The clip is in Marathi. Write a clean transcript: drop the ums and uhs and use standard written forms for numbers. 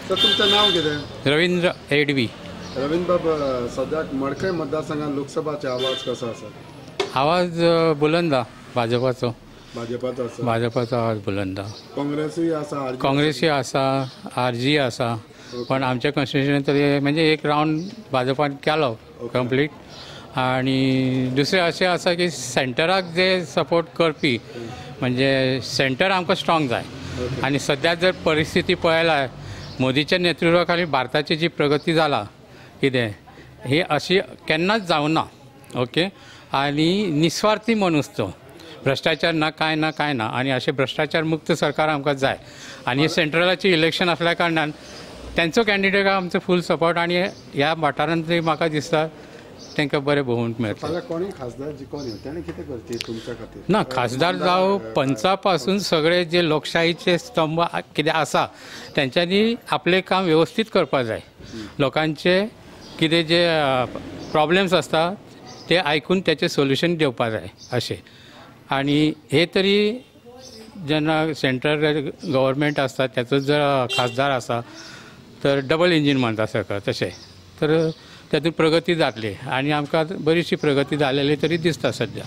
तर तुमचं नाव कितें? रवींद्र एडवी. रवींद्र बाब, सद्याक मडकय मतदारसंघात लोकसभाचे आवाज कसो आसा? आवाज बुलंद हा भाजपाचो. भाजपाचो आसा, भाजपाचो आवाज बुलंद हा. काँग्रेसूय आसा, RJ काँग्रेसी आसा, RG आसा. पण आमच्या कॉन्स्टिट्युशन तरी म्हणजे एक राऊंड भाजपान केलो कंप्लीट. आणि दुसरें अशें आसा की सेंटराक जे सपोर्ट करपी म्हणजे सेंटर आमकां स्ट्रॉंग जाय. आणि सध्या जर परिस्थिती पळयल्यार मोदीच्या नेतृत्वा खाली भारताची जी प्रगती जाला कितें ही अशी केन्नाच जावं ना. ओके. आणि निस्वार्थी मनीस तो, भ्रष्टाचार ना काय ना आणि असे भ्रष्टाचार मुक्त सरकार आमकां जाय. आणि सेंट्रलाची इलेक्शन असल्या कारणान त्यांचो कॅन्डिडेट आमचो फूल सपोर्ट. आणि ह्या वाठारांत म्हाका दिसता तांकां बरें भोवंक मेळटलें. फाल्यां कोणी खासदार जिखून येवं तेणें कितें करचें तुमच्या खातीर? ना खासदार जावं पंचा पासून सगळे जे लोकशाहीचे स्तंभ कितें आसा तेंच्यांनी आपलें काम व्यवस्थित करपा जाय. लोकांचे कितें जे प्रॉब्लेम्स आसता ते आयकून त्याचे सोल्युशन दिवपा जाय अशें. आणि हे तरी जेन्ना सेंट्रल गव्हर्मेंट आसता त्याचो जर खासदार आसा तर डबल इंजीन म्हणटा सरकार तशें तर तातूंत प्रगती जातली. आणि आमकां बरीचशी प्रगती जालेली तरी दिसता सध्या.